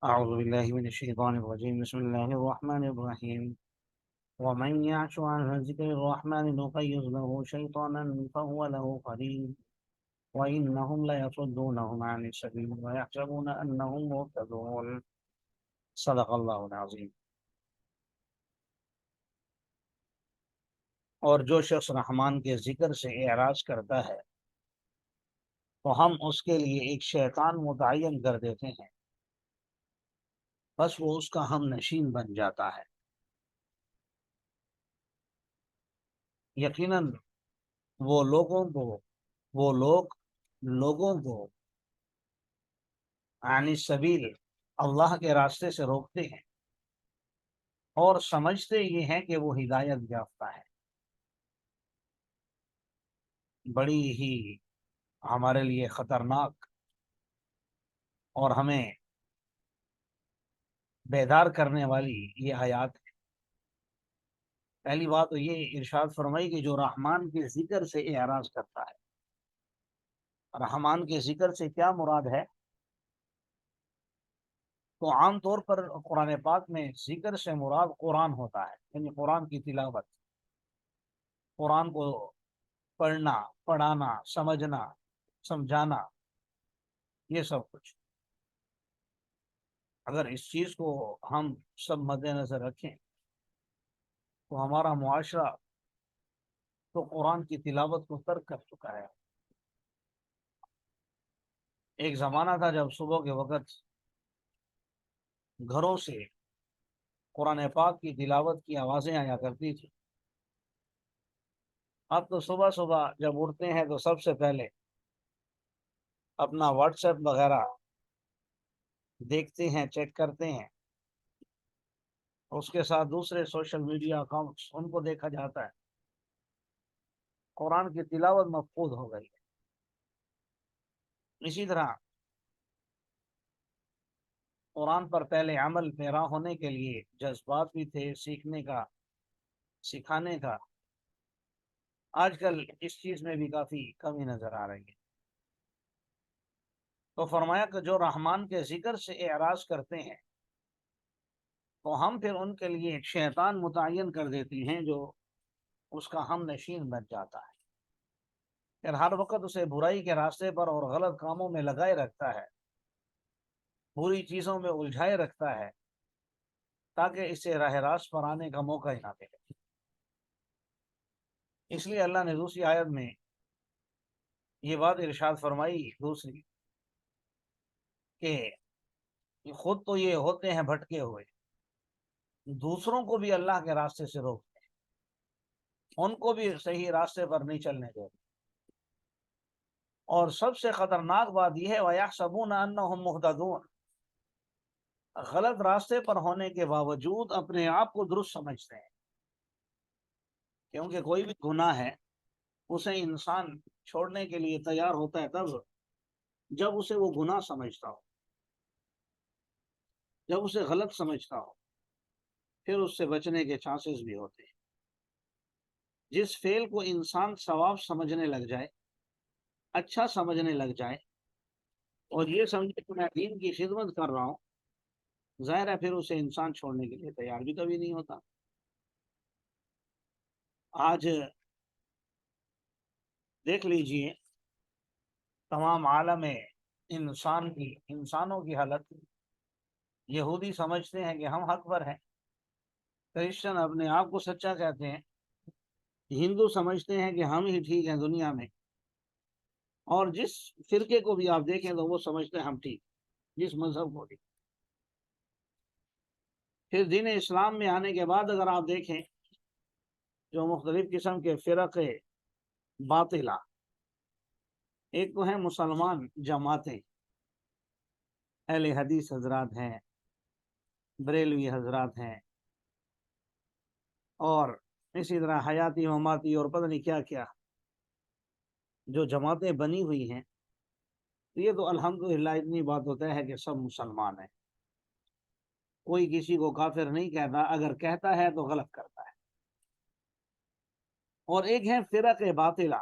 أعوذ بالله من الشيطان الرجيم بسم الله الرحمن الرحيم ومن يعش عن ذكر الرحمن نقيض له شيطانا فهو له قرين وإنهم ليصدونهم عن السبيل ويحسبون أنهم مهتدون صدق الله العظيم۔ اور جو شخص رحمان کے ذکر سے اعراض کرتا ہے تو ہم اس کے لیے ایک شیطان متعین کر دیتے ہیں، بس وہ اس کا ہم نشین بن جاتا ہے۔ یقیناً وہ لوگ لوگوں کو عن السبیل اللہ کے راستے سے روکتے ہیں اور سمجھتے یہ ہیں کہ وہ ہدایت یافتہ ہے۔ بڑی ہی ہمارے لیے خطرناک اور ہمیں بیدار کرنے والی یہ آیات ہے۔ پہلی بات تو یہ ارشاد فرمائی کہ جو رحمان کے ذکر سے اعراض کرتا ہے، رحمان کے ذکر سے کیا مراد ہے؟ تو عام طور پر قرآن پاک میں ذکر سے مراد قرآن ہوتا ہے، یعنی قرآن کی تلاوت، قرآن کو پڑھنا، پڑھانا، سمجھنا، سمجھانا، یہ سب کچھ۔ اگر اس چیز کو ہم سب مد نظر رکھیں تو ہمارا معاشرہ تو قرآن کی تلاوت کو ترک کر چکا ہے۔ ایک زمانہ تھا جب صبح کے وقت گھروں سے قرآن پاک کی تلاوت کی آوازیں آیا کرتی تھی۔ اب تو صبح صبح جب اٹھتے ہیں تو سب سے پہلے اپنا واٹس ایپ وغیرہ دیکھتے ہیں، چیک کرتے ہیں، اس کے ساتھ دوسرے سوشل میڈیا اکاؤنٹس ان کو دیکھا جاتا ہے۔ قرآن کی تلاوت مفقود ہو گئی ہے۔ اسی طرح قرآن پر پہلے عمل پیرا ہونے کے لیے جذبات بھی تھے، سیکھنے کا، سکھانے کا۔ آج کل اس چیز میں بھی کافی کمی نظر آ رہی ہے۔ تو فرمایا کہ جو رحمان کے ذکر سے اعراض کرتے ہیں تو ہم پھر ان کے لیے ایک شیطان متعین کر دیتے ہیں جو اس کا ہم نشین بن جاتا ہے، پھر ہر وقت اسے برائی کے راستے پر اور غلط کاموں میں لگائے رکھتا ہے، بری چیزوں میں الجھائے رکھتا ہے، تاکہ اسے راہ راست پر آنے کا موقع ہی نہ ملے۔ اس لیے اللہ نے دوسری آیت میں یہ بات ارشاد فرمائی دوسری کہ خود تو یہ ہوتے ہیں بھٹکے ہوئے، دوسروں کو بھی اللہ کے راستے سے روکتے ہیں، ان کو بھی صحیح راستے پر نہیں چلنے دیتے۔ اور سب سے خطرناک بات یہ ہے وَيَحْسَبُونَ أَنَّهُمْ مُهْتَدُونَ، غلط راستے پر ہونے کے باوجود اپنے آپ کو درست سمجھتے ہیں، کیونکہ کوئی بھی گناہ ہے اسے انسان چھوڑنے کے لیے تیار ہوتا ہے تب جب اسے وہ گناہ سمجھتا ہو، جب اسے غلط سمجھتا ہو، پھر اس سے بچنے کے چانسز بھی ہوتے ہیں۔ جس فعل کو انسان ثواب سمجھنے لگ جائے، اچھا سمجھنے لگ جائے اور یہ سمجھے کہ میں دین کی خدمت کر رہا ہوں، ظاہر ہے پھر اسے انسان چھوڑنے کے لیے تیار بھی کبھی نہیں ہوتا۔ آج دیکھ لیجئے تمام عالم انسانوں کی حالت، یہودی سمجھتے ہیں کہ ہم حق پر ہیں، کرسچن اپنے آپ کو سچا کہتے ہیں، ہندو سمجھتے ہیں کہ ہم ہی ٹھیک ہیں دنیا میں، اور جس فرقے کو بھی آپ دیکھیں تو وہ سمجھتے ہیں ہم ٹھیک، جس مذہب کو بھی۔ پھر دین اسلام میں آنے کے بعد اگر آپ دیکھیں جو مختلف قسم کے فرق باطلہ، ایک تو ہیں مسلمان جماعتیں، اہل حدیث حضرات ہیں، بریلوی حضرات ہیں، اور اسی طرح حیاتی مماتی اور پتہ نہیں کیا کیا جو جماعتیں بنی ہوئی ہیں، یہ تو الحمدللہ اتنی بات ہوتا ہے کہ سب مسلمان ہیں، کوئی کسی کو کافر نہیں کہتا، اگر کہتا ہے تو غلط کرتا ہے۔ اور ایک ہے فرق باطلہ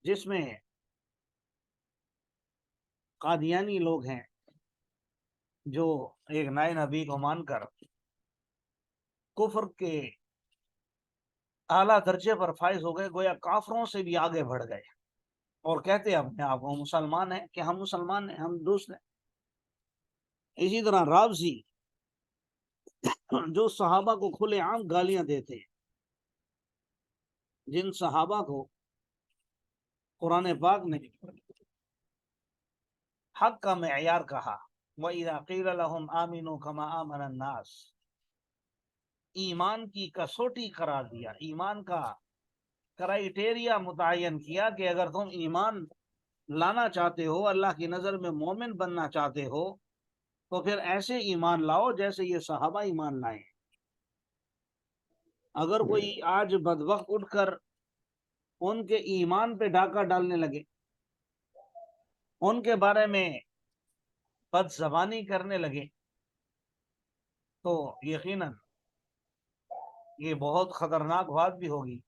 جس میں قادیانی لوگ ہیں، جو ایک نئے نبی کو مان کر کفر کے اعلیٰ درجے پر فائز ہو گئے، گویا کافروں سے بھی آگے بڑھ گئے اور کہتے اپنے آپ کو مسلمان ہیں کہ ہم مسلمان ہیں، ہم دوست ہیں۔ اسی طرح رابضی جو صحابہ کو کھلے عام گالیاں دیتے ہیں، جن صحابہ کو قرآن پاک نے حق کا معیار کہا، وَإِذَا قِيلَ لَهُمْ آمِنُوا كَمَا آمَنَ النَّاسِ، ایمان کی کسوٹی قرار دیا، ایمان کا کرائیٹیریا متعین کیا کہ اگر تم ایمان لانا چاہتے ہو، اللہ کی نظر میں مومن بننا چاہتے ہو، تو پھر ایسے ایمان لاؤ جیسے یہ صحابہ ایمان لائے۔ اگر کوئی آج بدبخت اٹھ کر ان کے ایمان پہ ڈاکہ ڈالنے لگے، ان کے بارے میں بد زبانی کرنے لگے، تو یقیناً یہ بہت خطرناک بات بھی ہوگی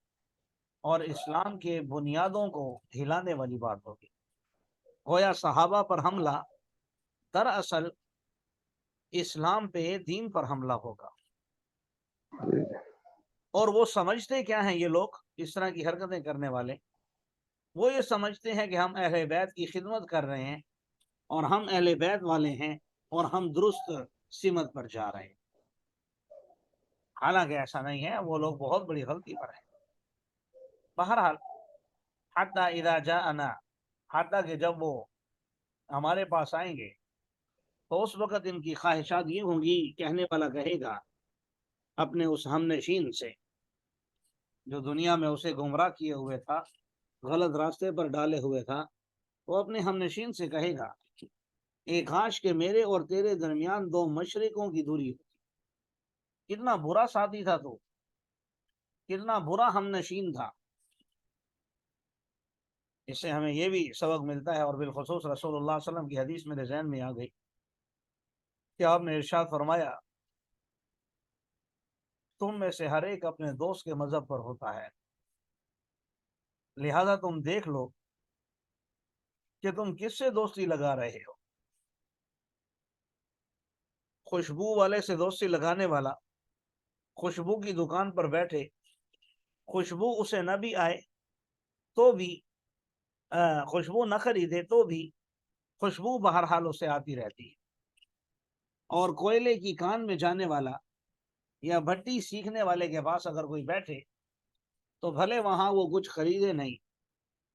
اور اسلام کے بنیادوں کو ہلانے والی بات ہوگی۔ گویا صحابہ پر حملہ دراصل اسلام پہ، دین پر حملہ ہوگا۔ اور وہ سمجھتے کیا ہیں یہ لوگ اس طرح کی حرکتیں کرنے والے؟ وہ یہ سمجھتے ہیں کہ ہم اہل بیت کی خدمت کر رہے ہیں اور ہم اہل بیت والے ہیں اور ہم درست سمت پر جا رہے ہیں۔ حالانکہ ایسا نہیں ہے، وہ لوگ بہت بڑی غلطی پر ہیں۔ بہرحال حتی اذا جاءنا، حتیٰ کہ جب وہ ہمارے پاس آئیں گے تو اس وقت ان کی خواہشات یہ ہوں گی، کہنے والا کہے گا اپنے اس ہم نشین سے جو دنیا میں اسے گمراہ کیے ہوئے تھا، غلط راستے پر ڈالے ہوئے تھا، وہ اپنے ہم نشین سے کہے گا ایک کاش کہ میرے اور تیرے درمیان دو مشرقوں کی دوری ہوتی۔ کتنا برا ساتھی تھا تو، کتنا برا ہم نشین تھا۔ اس سے ہمیں یہ بھی سبق ملتا ہے، اور بالخصوص رسول اللہ صلی اللہ علیہ وسلم کی حدیث میرے ذہن میں آ گئی کہ آپ نے ارشاد فرمایا تم میں سے ہر ایک اپنے دوست کے مذہب پر ہوتا ہے، لہذا تم دیکھ لو کہ تم کس سے دوستی لگا رہے ہو۔ خوشبو والے سے دوستی لگانے والا خوشبو کی دکان پر بیٹھے، خوشبو اسے نہ بھی آئے تو بھی، خوشبو نہ خریدے تو بھی خوشبو بہرحال اسے آتی رہتی ہے۔ اور کوئلے کی کان میں جانے والا یا بھٹی سیکھنے والے کے پاس اگر کوئی بیٹھے تو بھلے وہاں وہ کچھ خریدے نہیں،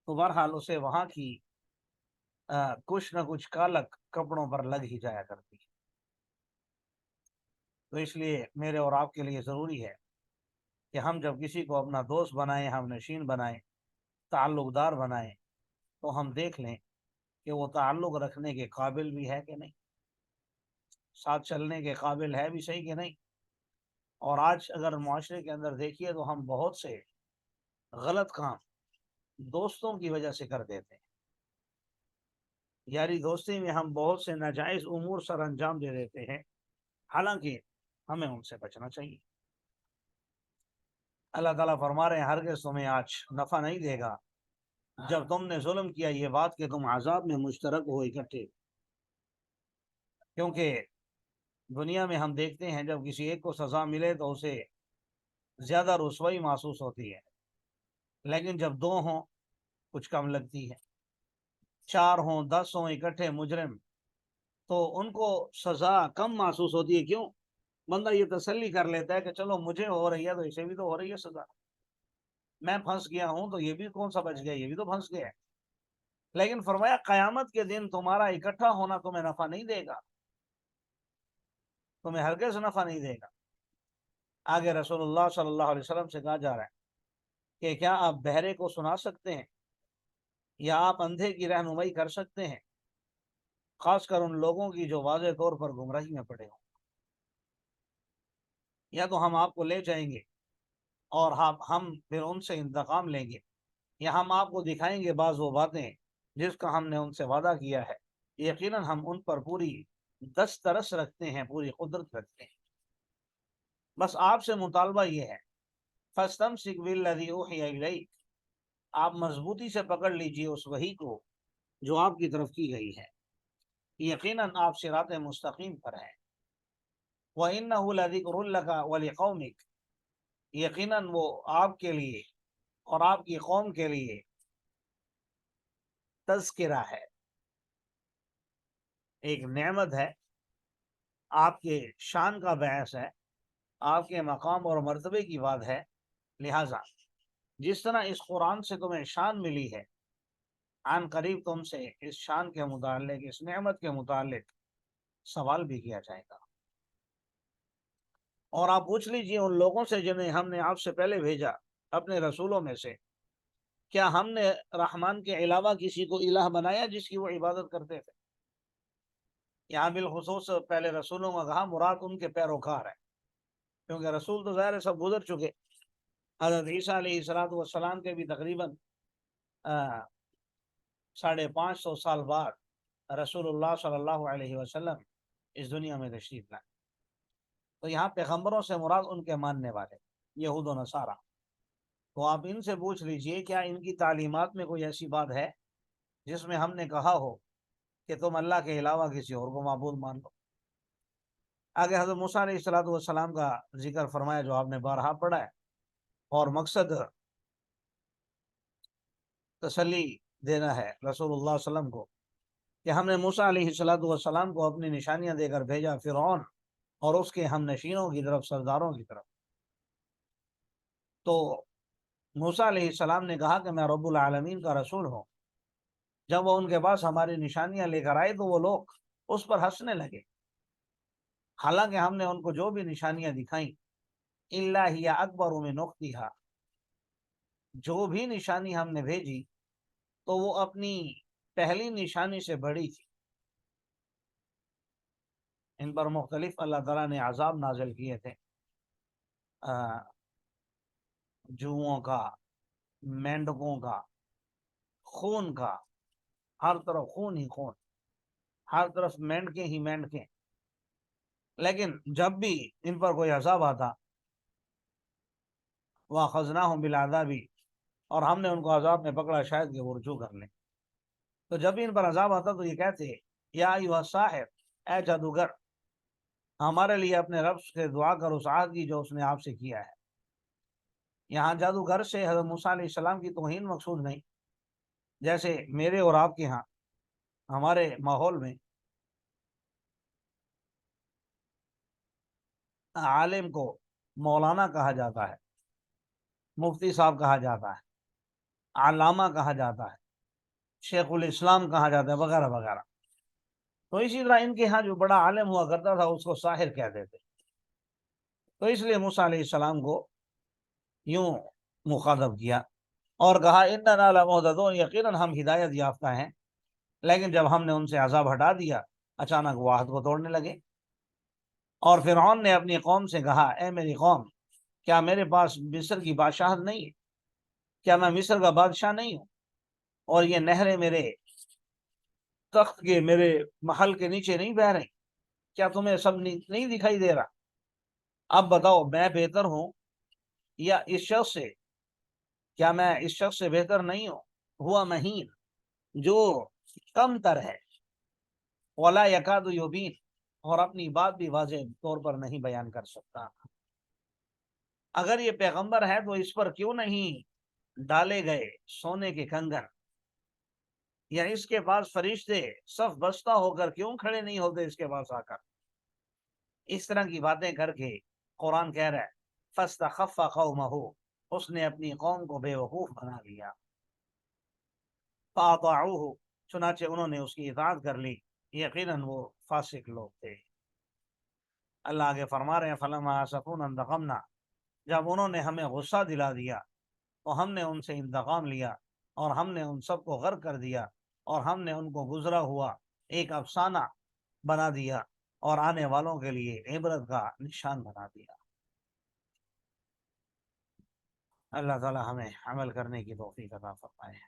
تو بہرحال اسے وہاں کی کچھ نہ کچھ کالک کپڑوں پر لگ ہی جایا کرتی ہے۔ تو اس لیے میرے اور آپ کے لیے ضروری ہے کہ ہم جب کسی کو اپنا دوست بنائیں، ہم نشین بنائیں، تعلق دار بنائیں، تو ہم دیکھ لیں کہ وہ تعلق رکھنے کے قابل بھی ہے کہ نہیں، ساتھ چلنے کے قابل ہے بھی صحیح کہ نہیں۔ اور آج اگر معاشرے کے اندر دیکھیے تو ہم بہت سے غلط کام دوستوں کی وجہ سے کر دیتے ہیں، یاری دوستی میں ہم بہت سے ناجائز امور سر انجام دے دیتے ہیں، حالانکہ ہمیں ان سے بچنا چاہیے۔ اللہ تعالیٰ فرما رہے ہیں ہرگز تمہیں آج نفع نہیں دے گا جب تم نے ظلم کیا یہ بات کہ تم عذاب میں مشترک ہو اکٹھے، کیونکہ دنیا میں ہم دیکھتے ہیں جب کسی ایک کو سزا ملے تو اسے زیادہ رسوائی محسوس ہوتی ہے، لیکن جب دو ہوں کچھ کم لگتی ہے، 4 ہوں 10 ہوں اکٹھے مجرم تو ان کو سزا کم محسوس ہوتی ہے۔ کیوں؟ بندہ یہ تسلی کر لیتا ہے کہ چلو مجھے ہو رہی ہے تو اسے بھی تو ہو رہی ہے سزا، میں پھنس گیا ہوں تو یہ بھی کون سا بچ گیا، یہ بھی تو پھنس گیا ہے۔ لیکن فرمایا قیامت کے دن تمہارا اکٹھا ہونا تمہیں نفع نہیں دے گا، تمہیں ہرگز نفع نہیں دے گا۔ آگے رسول اللہ صلی اللہ علیہ وسلم سے کہا جا رہا ہے کہ کیا آپ بہرے کو سنا سکتے ہیں یا آپ اندھے کی رہنمائی کر سکتے ہیں، خاص کر ان لوگوں کی جو واضح طور پر گمراہی میں پڑے ہوں۔ یا تو ہم آپ کو لے جائیں گے اور ہم پھر ان سے انتقام لیں گے، یا ہم آپ کو دکھائیں گے بعض وہ باتیں جس کا ہم نے ان سے وعدہ کیا ہے، یقیناً ہم ان پر پوری دسترس رکھتے ہیں، پوری قدرت رکھتے ہیں۔ بس آپ سے مطالبہ یہ ہے فَاسْتَمْسِكْ بِالَّذِي أُوحِيَ إِلَيْكَ، آپ مضبوطی سے پکڑ لیجئے اس وحی کو جو آپ کی طرف کی گئی ہے۔ یقیناً آپ صراط مستقیم پر ہیں۔ وَإِنَّهُ لَذِكْرٌ لَكَ وَلِقَوْمِكَ، یقیناً وہ آپ کے لیے اور آپ کی قوم کے لیے تذکرہ ہے، ایک نعمت ہے، آپ کے شان کا باعث ہے، آپ کے مقام اور مرتبے کی بات ہے۔ لہٰذا جس طرح اس قرآن سے تمہیں شان ملی ہے، عن قریب تم سے اس شان کے متعلق، اس نعمت کے متعلق سوال بھی کیا جائے گا۔ اور آپ پوچھ لیجئے ان لوگوں سے جنہیں ہم نے آپ سے پہلے بھیجا، اپنے رسولوں میں سے، کیا ہم نے رحمان کے علاوہ کسی کو الہ بنایا جس کی وہ عبادت کرتے تھے؟ یہاں بالخصوص پہلے رسولوں کا کہا، مراد ان کے پیروکار ہیں، کیونکہ رسول تو ظاہر ہے سب گزر چکے۔ حضرت عیسیٰ علیہ السلام کے بھی تقریباً 550 سال بعد رسول اللہ صلی اللہ علیہ وسلم اس دنیا میں تشریف لائے۔ تو یہاں پیغمبروں سے مراد ان کے ماننے والے یہود و نصارہ۔ تو آپ ان سے پوچھ لیجئے کیا ان کی تعلیمات میں کوئی ایسی بات ہے جس میں ہم نے کہا ہو کہ تم اللہ کے علاوہ کسی اور کو معبود مان لو۔ آگے حضرت موسیٰ علیہ السلام کا ذکر فرمایا جو آپ نے بارہا پڑھا ہے، اور مقصد تسلی دینا ہے رسول اللہ صلی اللہ علیہ وسلم کو کہ ہم نے موسیٰ علیہ السلام کو اپنی نشانیاں دے کر بھیجا فرعون اور اس کے ہم نشینوں کی طرف، سرداروں کی طرف۔ تو موسیٰ علیہ السلام نے کہا کہ میں رب العالمین کا رسول ہوں۔ جب وہ ان کے پاس ہماری نشانیاں لے کر آئے تو وہ لوگ اس پر ہنسنے لگے، حالانکہ ہم نے ان کو جو بھی نشانیاں دکھائیں، الا ہی اکبر من اختہا، جو بھی نشانی ہم نے بھیجی تو وہ اپنی پہلی نشانی سے بڑی تھی۔ ان پر مختلف اللہ تعالیٰ نے عذاب نازل کیے تھے، جوؤں کا، مینڈکوں کا، خون کا، ہر طرف خون ہی خون، ہر طرف مینڈکیں ہی مینڈکیں۔ لیکن جب بھی ان پر کوئی عذاب آتا، وَأَخَذْنَاهُمْ بِالْعَذَابِ، اور ہم نے ان کو عذاب میں پکڑا شاید کہ وہ رجوع کر لیں۔ تو جب بھی ان پر عذاب آتا تو یہ کہتے یا ایھا الساحر، اے جادوگر، ہمارے لیے اپنے رب سے دعا کر اس عہد کی جو اس نے آپ سے کیا ہے۔ یہاں جادوگر سے حضرت موسیٰ علیہ السلام کی توہین مقصود نہیں، جیسے میرے اور آپ کے ہاں ہمارے ماحول میں عالم کو مولانا کہا جاتا ہے، مفتی صاحب کہا جاتا ہے، علامہ کہا جاتا ہے، شیخ الاسلام کہا جاتا ہے، وغیرہ وغیرہ۔ تو اسی طرح ان کے ہاں جو بڑا عالم ہوا کرتا تھا اس کو ساحر کہہ دیتے۔ تو اس لیے موسیٰ علیہ السلام کو یوں مخاطب کیا اور کہا اننا لمہتدون، یقیناً ہم ہدایت یافتہ ہیں۔ لیکن جب ہم نے ان سے عذاب ہٹا دیا، اچانک وہ عہد کو توڑنے لگے۔ اور فرعون نے اپنی قوم سے کہا، اے میری قوم، کیا میرے پاس مصر کی بادشاہت نہیں ہے؟ کیا میں مصر کا بادشاہ نہیں ہوں؟ اور یہ نہریں میرے تخت کے، میرے محل کے نیچے نہیں بہہ رہی؟ کیا تمہیں سب نہیں دکھائی دے رہا؟ اب بتاؤ میں بہتر ہوں یا اس شخص سے؟ کیا میں اس شخص سے بہتر نہیں ہوں؟ ہوا مہین، جو کم تر ہے، ولا یکاد یبین، اور اپنی بات بھی واضح طور پر نہیں بیان کر سکتا۔ اگر یہ پیغمبر ہے تو اس پر کیوں نہیں ڈالے گئے سونے کے کنگن، یا اس کے پاس فرشتے صف بستہ ہو کر کیوں کھڑے نہیں ہوتے اس کے پاس آ کر؟ اس طرح کی باتیں کر کے قرآن کہہ رہا ہے فاستخف قومہ، اس نے اپنی قوم کو بے وقوف بنا لیا، فاطاعوہ، چنانچہ انہوں نے اس کی اطاعت کر لی، یقیناً وہ فاسق لوگ تھے۔ اللہ آگے فرما رہے ہیں فلما آسفونا انتقمنا، جب انہوں نے ہمیں غصہ دلا دیا تو ہم نے ان سے انتقام لیا، اور ہم نے ان سب کو غرق کر دیا، اور ہم نے ان کو گزرا ہوا ایک افسانہ بنا دیا اور آنے والوں کے لیے عبرت کا نشان بنا دیا۔ اللہ تعالی ہمیں عمل کرنے کی توفیق عطا فرمائے۔